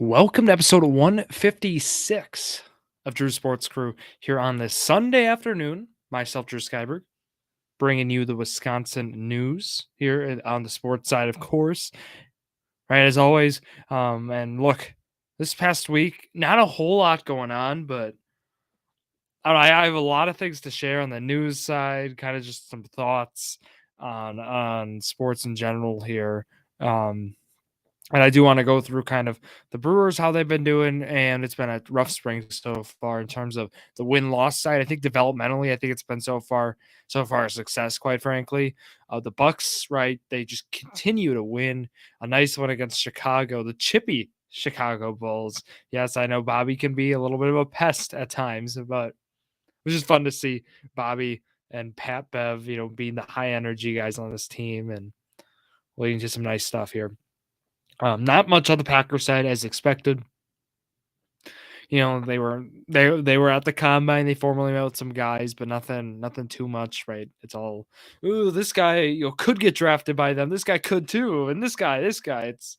Welcome to episode 156 of Drew Sports Crew here on this Sunday afternoon. Myself, Drew Skyberg, bringing you the Wisconsin news here on the sports side, of course. Right, as always. And look, this past week, not a whole lot going on, but I have a lot of things to share on the news side, kind of just some thoughts on sports in general here. And I do want to go through kind of the Brewers, how they've been doing, and it's been a rough spring so far in terms of the win-loss side. I think developmentally, I think it's been so far a success, quite frankly. The Bucks, right? They just continue to win. A nice one against Chicago, the chippy Chicago Bulls. Yes, I know Bobby can be a little bit of a pest at times, but it was just fun to see Bobby and Pat Bev, being the high energy guys on this team and leading to some nice stuff here. Not much on the Packers side as expected. They were at the combine. They formally met with some guys, but nothing too much, right? It's all, ooh, this guy could get drafted by them. This guy could too, and this guy. It's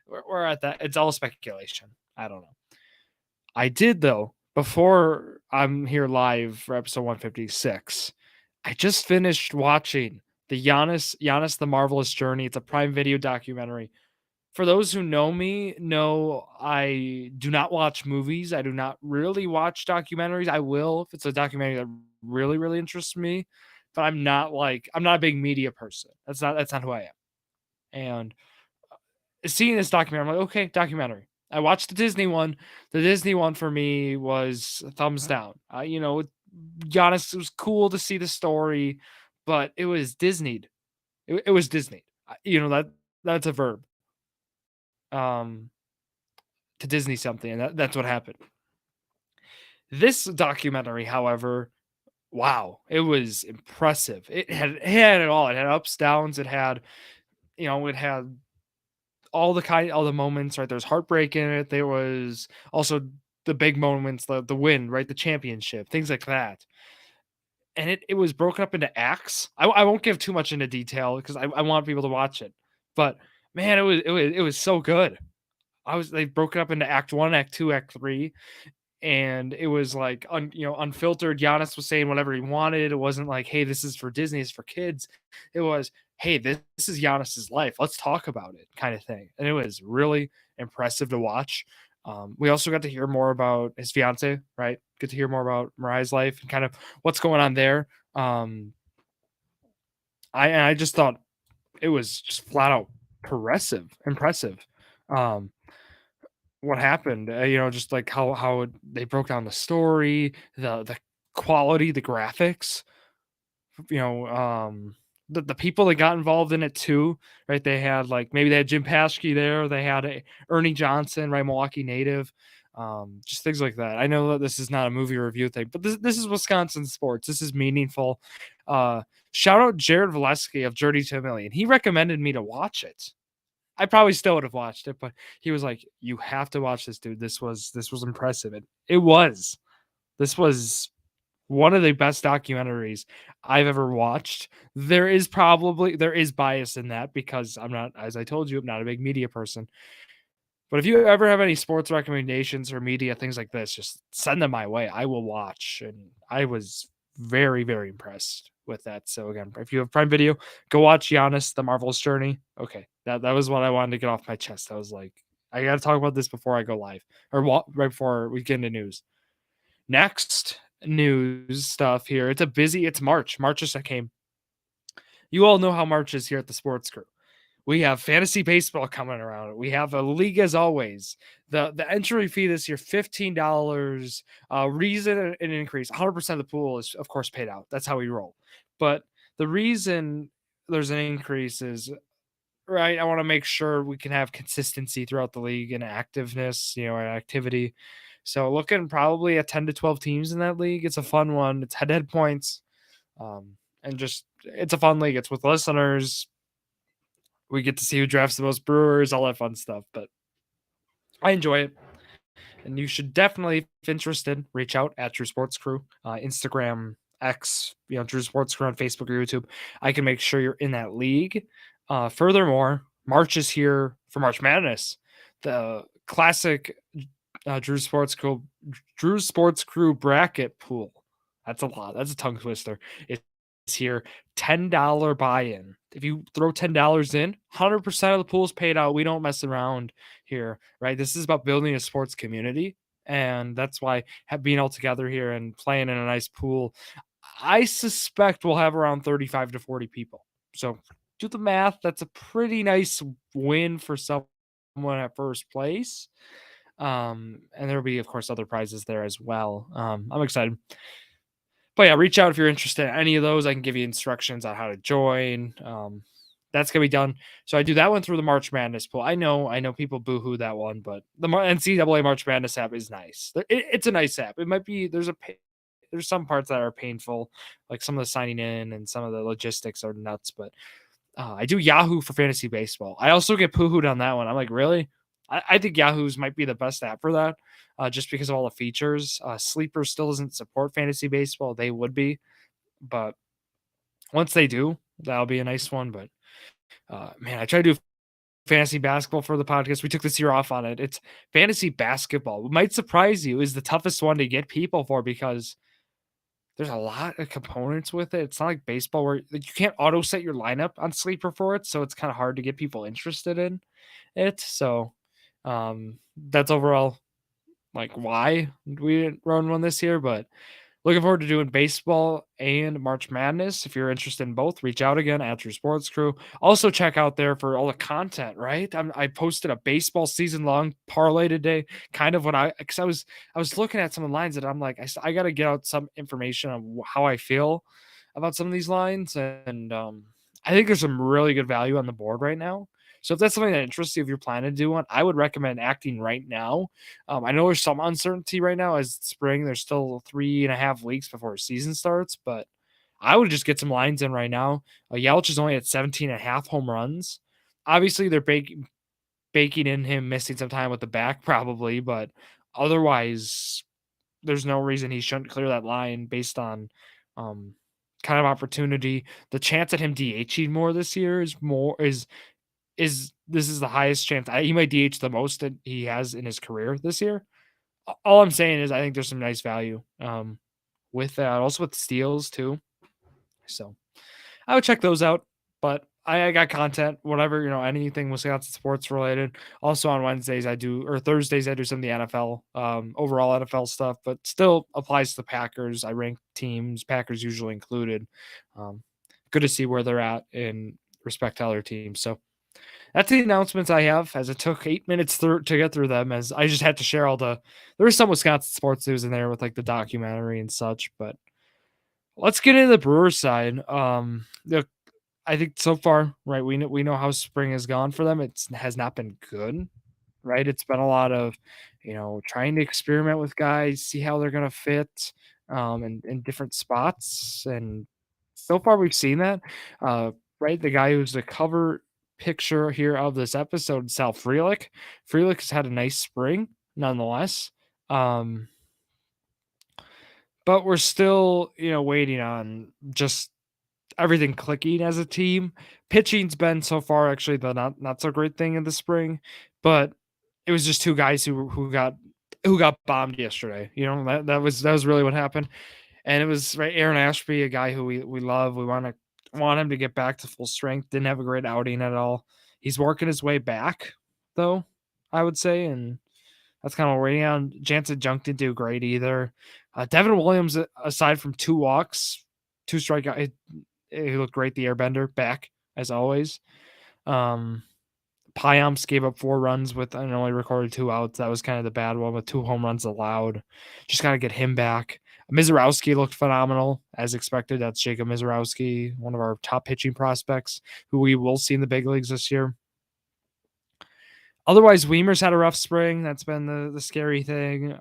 we're at that. It's all speculation. I don't know. I did though before I'm here live for episode 156. I just finished watching the Giannis the Marvelous Journey. It's a Prime Video documentary. For those who know me, know I do not watch movies. I do not really watch documentaries. I will if it's a documentary that really, really interests me, but I'm not a big media person. That's not who I am. And seeing this documentary, I'm like, okay, documentary. I watched the Disney one. The Disney one for me was a thumbs down. Giannis, it was cool to see the story, but it was Disneyed. It was Disneyed. That's a verb. To Disney something, and that's what happened. This documentary, however, wow, it was impressive. It had it all. It had ups, downs. It had all the moments. Right, there's heartbreak in it. There was also the big moments, the win, right, the championship, things like that. And it was broken up into acts. I won't give too much into detail because I want people to watch it. But man, it was so good. They broke it up into act 1, act 2, act 3, and it was like unfiltered. Giannis was saying whatever he wanted. It wasn't like, hey, this is for Disney, it's for kids. It was, hey, this is Giannis's life. Let's talk about it, kind of thing. And it was really impressive to watch. We also got to hear more about his fiance, right? Get to hear more about Mariah's life and kind of what's going on there. I just thought it was just flat out impressive. Um, what happened, just like how they broke down the story, the quality, the graphics, you know, the people that got involved in it too, right? Maybe they had Jim Paschke there, they had Ernie Johnson, right, Milwaukee native, just things like that. I know that this is not a movie review thing, but this is Wisconsin sports. This is meaningful. Shout out Jared Valesky of Journey to a Million. He recommended me to watch it. I probably still would have watched it, but he was like, "You have to watch this, dude. This was impressive." It was. This was one of the best documentaries I've ever watched. There is bias in that because I'm not, as I told you, I'm not a big media person. But if you ever have any sports recommendations or media things like this, just send them my way. I will watch, and I was very, very impressed with that. So again, if you have Prime Video, go watch Giannis: The Marvelous Journey. Okay, that was what I wanted to get off my chest. I was like, I got to talk about this before I go live, or right before we get into news. Next news stuff here. It's March. March just came. You all know how March is here at the Sports Crew. We have fantasy baseball coming around. We have a league as always. The entry fee this year, $15. Reason an increase. 100% of the pool is of course paid out. That's how we roll. But the reason there's an increase is, right, I want to make sure we can have consistency throughout the league and activeness, and activity. So looking probably at 10 to 12 teams in that league. It's a fun one. It's head-to-head points. And just it's a fun league. It's with listeners. We get to see who drafts the most Brewers, all that fun stuff. But I enjoy it. And you should definitely, if interested, reach out at Drew Sports Crew, Instagram, X, Drew Sports Crew on Facebook or YouTube. I can make sure you're in that league. Furthermore, March is here for March Madness. The classic Drew Sports Crew bracket pool. That's a lot. That's a tongue twister. It's here $10 buy-in. If you throw $10 in, 100% of the pool is paid out. We don't mess around here, right? This is about building a sports community, and that's why being all together here and playing in a nice pool. I suspect we'll have around 35 to 40 people. So do the math. That's a pretty nice win for someone at first place. And there'll be, of course, other prizes there as well. I'm excited. But yeah, reach out if you're interested in any of those. I can give you instructions on how to join. That's gonna be done. So I do that one through the March Madness pool. I know people boohoo that one, but the NCAA March Madness app is nice. It's a nice app. It might be there's some parts that are painful, like some of the signing in and some of the logistics are nuts. But I do Yahoo for fantasy baseball. I also get poohooed on that one. I'm like, really? I think Yahoo's might be the best app for that, just because of all the features. Sleeper still doesn't support fantasy baseball. They would be, but once they do, that'll be a nice one. But man, I try to do fantasy basketball for the podcast. We took this year off on it. It's fantasy basketball. It might surprise you is the toughest one to get people for because there's a lot of components with it. It's not like baseball where like, you can't auto set your lineup on sleeper for it, so it's kind of hard to get people interested in it. So that's overall like why we didn't run one this year, but looking forward to doing baseball and March Madness. If you're interested in both, reach out again at your sports crew. Also, check out there for all the content. Right, I posted a baseball season long parlay today. Kind of what because I was looking at some of the lines that I'm like I got to get out some information on how I feel about some of these lines, and I think there's some really good value on the board right now. So if that's something that interests you, if you're planning to do one, I would recommend acting right now. I know there's some uncertainty right now as spring. There's still 3.5 weeks before season starts, but I would just get some lines in right now. Yelich is only at 17 and a half home runs. Obviously, they're baking in him missing some time with the back, probably, but otherwise, there's no reason he shouldn't clear that line based on um, kind of opportunity. The chance at him DHing more this year is this is the highest chance. He might DH the most that he has in his career this year. All I'm saying is I think there's some nice value with that. Also with steals too. So I would check those out. But I got content, whatever, anything Wisconsin sports related. Also on Wednesdays or Thursdays I do some of the NFL, overall NFL stuff, but still applies to the Packers. I rank teams, Packers usually included. Um, Good to see where they're at in respect to other teams. So that's the announcements I have, as it took 8 minutes to get through them, as I just had to share there was some Wisconsin sports news in there with like the documentary and such, but let's get into the Brewers side. I think so far, right, we know how spring has gone for them. It has not been good, right? It's been a lot of, trying to experiment with guys, see how they're gonna fit, in different spots, and so far we've seen that. Uh, right, the guy who's the cover picture here of this episode, Sal Frelick. Frelick has had a nice spring, nonetheless. Um, but we're still, waiting on just everything clicking as a team. Pitching's been so far actually the not so great thing in the spring, but it was just two guys who got bombed yesterday. That was really what happened. And it was right Aaron Ashby, a guy who we love. We want him to get back to full strength. Didn't have a great outing at all. He's working his way back though, I would say, and that's kind of what we're waiting on. Jansen Junk didn't do great either. Devin Williams, aside from 2 walks, 2 strikeouts, he looked great. The airbender back as always. Payamps gave up 4 runs and only recorded 2 outs. That was kind of the bad one with 2 home runs allowed. Just got to get him back. Mizorowski looked phenomenal as expected. That's Jacob Mizorowski, one of our top pitching prospects who we will see in the big leagues this year. Otherwise, Weimer's had a rough spring. That's been the scary thing.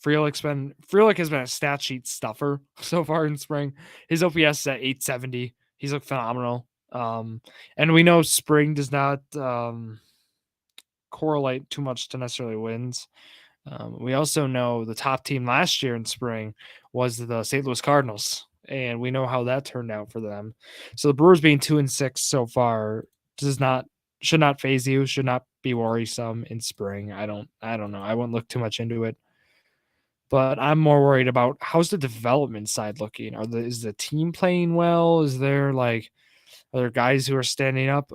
Frelick has been a stat sheet stuffer so far in spring. His OPS is at 870. He's looked phenomenal. And we know spring does not correlate too much to necessarily wins. We also know the top team last year in spring was the St. Louis Cardinals, and we know how that turned out for them. So the Brewers being 2-6 so far should not phase you, should not be worrisome in spring. I don't know. I wouldn't look too much into it. But I'm more worried about how's the development side looking? Is the team playing well? Is there like are there guys who are standing up?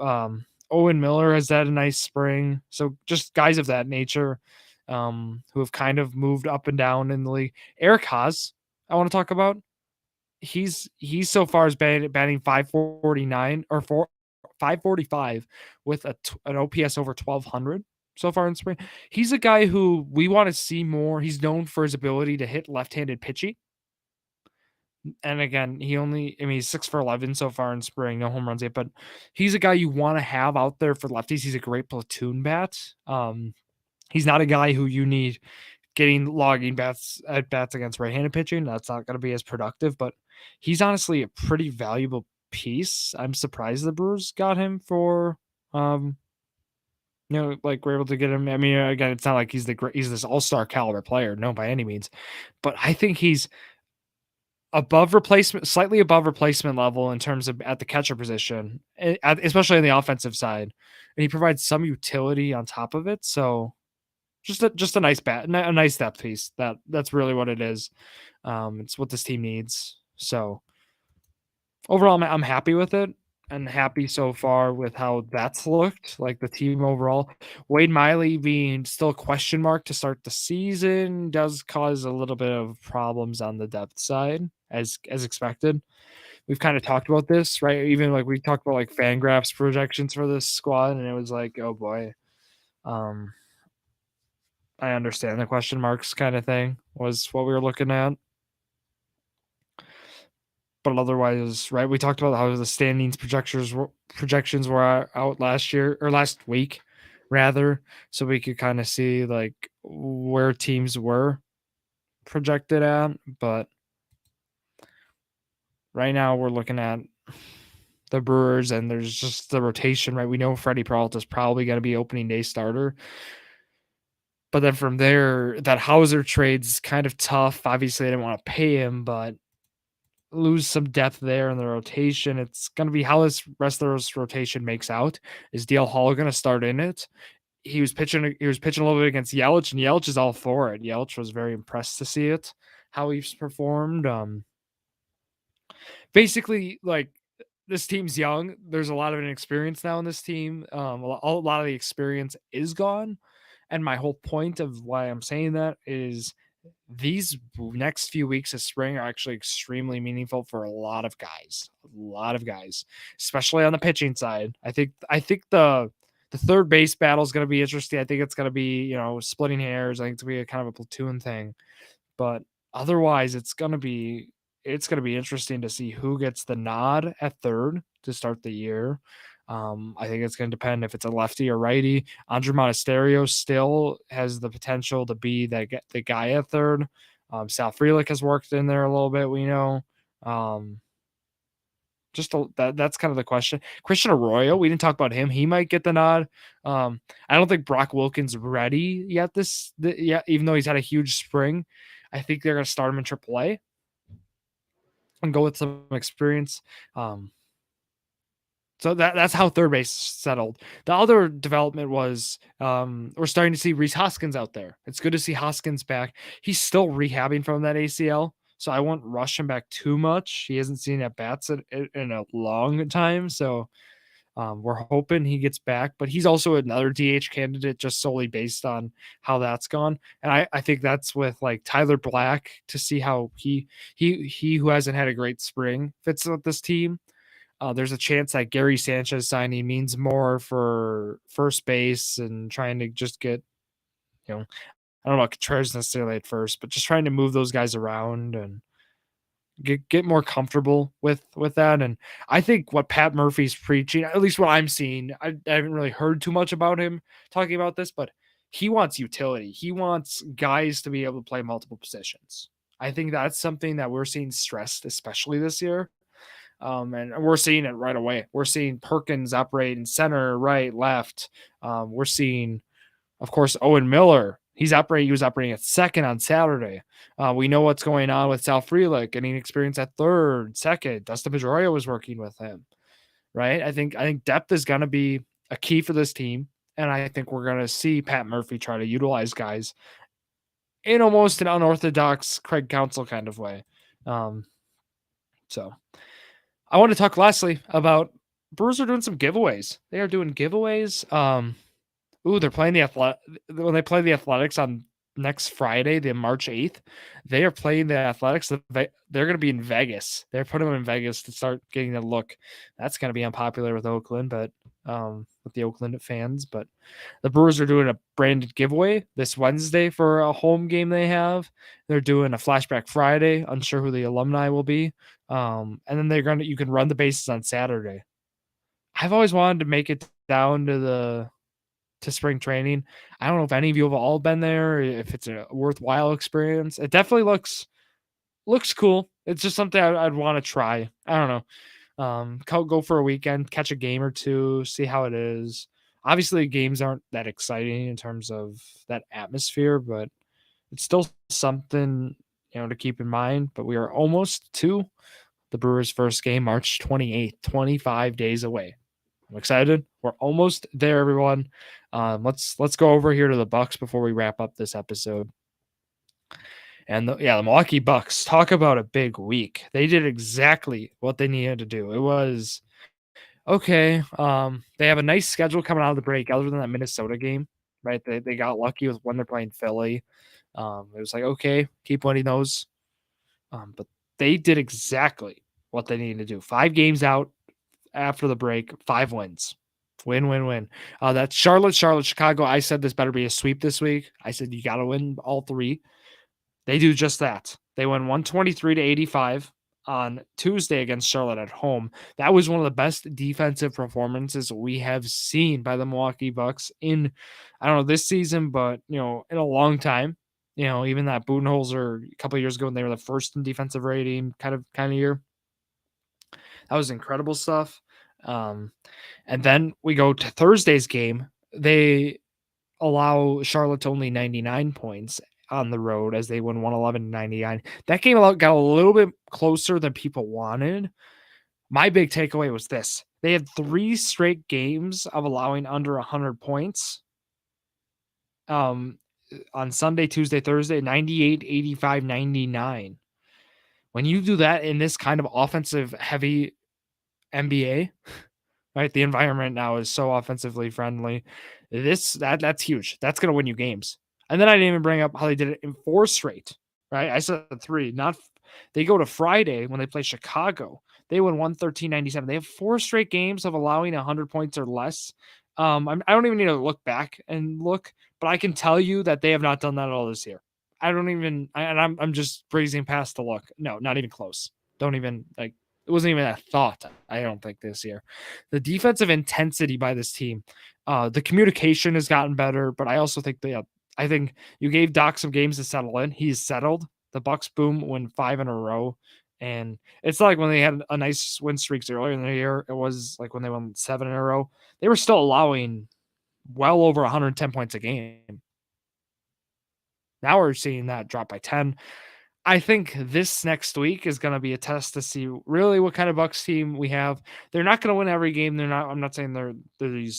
Owen Miller has had a nice spring. So just guys of that nature who have kind of moved up and down in the league. Eric Haas, I want to talk about. He's so far as batting 549 or 545 with an OPS over 1200 so far in spring. He's a guy who we want to see more. He's known for his ability to hit left-handed pitching. And again, he's 6 for 11 so far in spring, no home runs yet, but he's a guy you want to have out there for lefties. He's a great platoon bat. He's not a guy who you need logging bats at bats against right-handed pitching. That's not going to be as productive, but he's honestly a pretty valuable piece. I'm surprised the Brewers got him for, like we're able to get him. I mean, again, it's not like he's this all-star caliber player, no, by any means, but I think he's slightly above replacement level in terms of at the catcher position, especially on the offensive side, and he provides some utility on top of it. So just a nice a nice depth piece. That's really what it is. It's what this team needs. So overall, I'm happy with it and happy so far with how that's looked, like the team overall. Wade Miley being still a question mark to start the season does cause a little bit of problems on the depth side, as expected. We've kind of talked about this, right? Even like we talked about like Fangraphs projections for this squad, and it was like, oh boy. I understand the question marks kind of thing was what we were looking at. But otherwise, right, we talked about how the standings projections were out last year or last week, rather, so we could kind of see like where teams were projected at. But right now, we're looking at the Brewers, and there's just the rotation, right? We know Freddie Peralta is probably going to be opening day starter. But then from there, that Hauser trade's kind of tough. Obviously, I didn't want to pay him, but lose some depth there in the rotation. It's going to be how this rest of this rotation makes out. Is DL Hall going to start in it? He was pitching a little bit against Yelich, and Yelich is all for it. Yelich was very impressed to see it, how he's performed. Basically, like this team's young. There's a lot of inexperience now in this team. A lot of the experience is gone. And my whole point of why I'm saying that is these next few weeks of spring are actually extremely meaningful for a lot of guys, especially on the pitching side. I think the third base battle is going to be interesting. I think it's going to be, splitting hairs. I think it's going to be a kind of a platoon thing, but otherwise it's going to be interesting to see who gets the nod at third to start the year. I think it's going to depend if it's a lefty or righty. Andre Monasterio still has the potential to be the guy at third. Sal Frelick has worked in there a little bit, we know. That's kind of the question. Christian Arroyo, we didn't talk about him. He might get the nod. I don't think Brock Wilkins ready yet. Even though he's had a huge spring, I think they're going to start him in AAA and go with some experience. So that's how third base settled. The other development was we're starting to see Rhys Hoskins out there. It's good to see Hoskins back. He's still rehabbing from that ACL, so I won't rush him back too much. He hasn't seen at bats in a long time, so we're hoping he gets back. But he's also another DH candidate just solely based on how that's gone. And I think that's with like Tyler Black to see how he who hasn't had a great spring fits with this team. There's a chance that Gary Sanchez signing means more for first base and trying to just get, I don't know about Contreras necessarily at first, but just trying to move those guys around and get more comfortable with that. And I think what Pat Murphy's preaching, at least what I'm seeing, I haven't really heard too much about him talking about this, but he wants utility. He wants guys to be able to play multiple positions. I think that's something that we're seeing stressed, especially this year. And we're seeing it right away. We're seeing Perkins operate in center, right, left. We're seeing, of course, Owen Miller. He was operating at second on Saturday. We know what's going on with Sal Frelick, getting experience at third, second. Dustin Pedroia was working with him, right? I think depth is going to be a key for this team. And I think we're going to see Pat Murphy try to utilize guys in almost an unorthodox Craig Counsell kind of way. Um, so I want to talk lastly about Brewers are doing some giveaways. They are doing giveaways. They're playing the when they play the Athletics on next Friday, the March 8th. They are playing the Athletics. They're going to be in Vegas. They're putting them in Vegas to start getting a look. That's going to be unpopular with Oakland, but with the Oakland fans. But the Brewers are doing a branded giveaway this Wednesday for a home game they have. They're doing a flashback Friday. Unsure who the alumni will be. And then you can run the bases on Saturday. I've always wanted to make it down to spring training. I don't know if any of you have all been there, if it's a worthwhile experience. It definitely looks cool. It's just something I'd want to try. I don't know. Go for a weekend, catch a game or two, see how it is. Obviously, games aren't that exciting in terms of that atmosphere, but it's still something to keep in mind. But we are almost to the Brewers' first game, March 28th, 25 days away. I'm excited. We're almost there, everyone. Let's go over here to the Bucks before we wrap up this episode. And the Milwaukee Bucks, talk about a big week. They did exactly what they needed to do. It was okay. They have a nice schedule coming out of the break, other than that Minnesota game, right? They got lucky with when they're playing Philly. It was like, okay, keep winning those. But they did exactly what they needed to do. 5 games out after the break, 5 wins. Win. That's Charlotte, Chicago. I said this better be a sweep this week. I said you got to win all 3. They do just that. They won 123-85 on Tuesday against Charlotte at home. That was one of the best defensive performances we have seen by the Milwaukee Bucks in, I don't know, this season, but, in a long time. Even that Budenholzer a couple of years ago when they were the first in defensive rating kind of year. That was incredible stuff. And then we go to Thursday's game. They allow Charlotte only 99 points on the road as they win 111-99. That game got a little bit closer than people wanted. My big takeaway was this. They had 3 straight games of allowing under 100 points. On Sunday, Tuesday, Thursday, 98, 85, 99. When you do that in this kind of offensive heavy NBA, right? The environment now is so offensively friendly. That's huge. That's going to win you games. And then I didn't even bring up how they did it in 4 straight, right? I said 3. They go to Friday when they play Chicago. They win 113-97. They have 4 straight games of allowing 100 points or less. I don't even need to look back and look, but I can tell you that they have not done that at all this year. I'm just breezing past the look. No, not even close. Don't even it wasn't even a thought, I don't think, this year. The defensive intensity by this team, the communication has gotten better, but I also think I think you gave Doc some games to settle in. He's settled. The Bucks win 5 in a row. And it's like when they had a nice win streaks earlier in the year, it was like when they won 7 in a row. They were still allowing well over 110 points a game. Now we're seeing that drop by 10. I think this next week is going to be a test to see really what kind of Bucks team we have. They're not going to win every game. I'm not saying they're the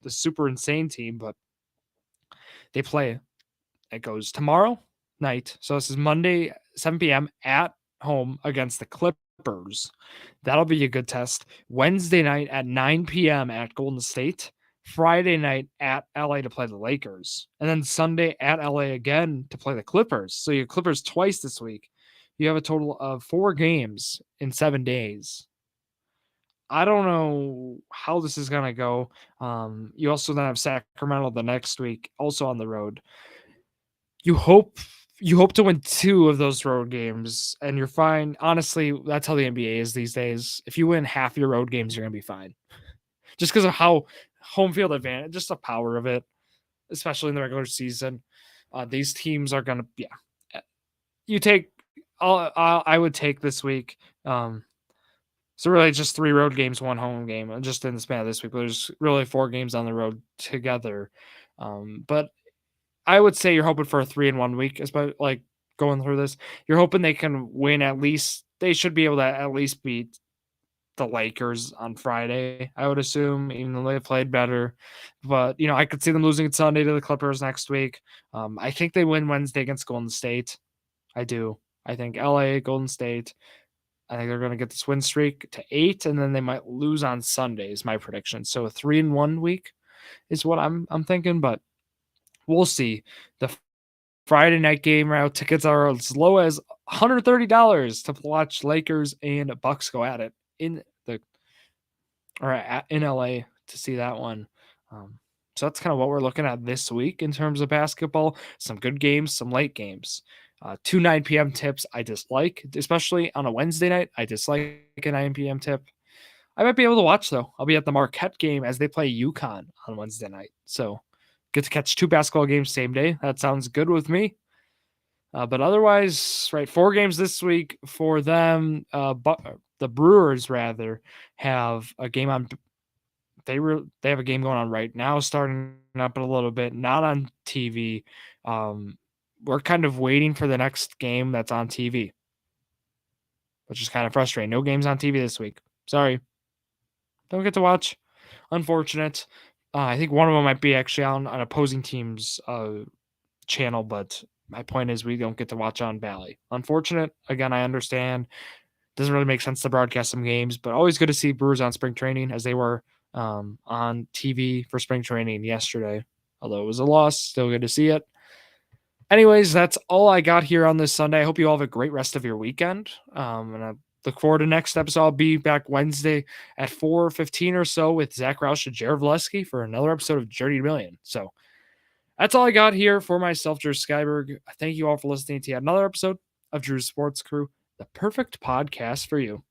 super insane team, but they play. It goes tomorrow night. So this is Monday, 7 p.m. at home against the Clippers. That'll be a good test. Wednesday night at 9 p.m. at Golden State. Friday night at LA to play the Lakers. And then Sunday at LA again to play the Clippers. So you have Clippers twice this week. You have a total of 4 games in 7 days. I don't know how this is going to go. You also then have Sacramento the next week, also on the road. You hope to win 2 of those road games, and you're fine. Honestly, that's how the NBA is these days. If you win half your road games, you're going to be fine. Just because of how home field advantage, just the power of it, especially in the regular season. These teams are going to, you take, I would take this week. So really just 3 road games, 1 home game, just in the span of this week. There's really 4 games on the road together. But I would say you're hoping for a 3-1 week, especially going through this. You're hoping they can win at least, they should be able to at least beat the Lakers on Friday, I would assume, even though they played better. But, I could see them losing Sunday to the Clippers next week. I think they win Wednesday against Golden State. I do. I think LA, Golden State. I think they're going to get this win streak to 8, and then they might lose on Sunday is my prediction. So a 3-1 week is what I'm thinking, but we'll see. The Friday night game route tickets are as low as $130 to watch Lakers and Bucks go at it in LA to see that one. So that's kind of what we're looking at this week in terms of basketball. Some good games, some late games. 2 9 p.m. tips I dislike, especially on a Wednesday night. I dislike a 9 p.m. tip. I might be able to watch, though. I'll be at the Marquette game as they play UConn on Wednesday night. So get to catch 2 basketball games same day. That sounds good with me. But otherwise, right, 4 games this week for them. The Brewers, rather, have a game on. They have a game going on right now, starting up in a little bit, not on TV. We're kind of waiting for the next game that's on TV, which is kind of frustrating. No games on TV this week. Sorry. Don't get to watch. Unfortunate. I think one of them might be actually on opposing teams' channel, but my point is we don't get to watch on Bally. Unfortunate. Again, I understand. Doesn't really make sense to broadcast some games, but always good to see Brewers on spring training as they were on TV for spring training yesterday. Although it was a loss, still good to see it. Anyways, that's all I got here on this Sunday. I hope you all have a great rest of your weekend. And I look forward to next episode. I'll be back Wednesday at 4:15 or so with Zach Roush and Jared Valeski for another episode of Journey to Million. So that's all I got here for myself, Drew Skyberg. Thank you all for listening to yet another episode of Drew's Sports Crew, the perfect podcast for you.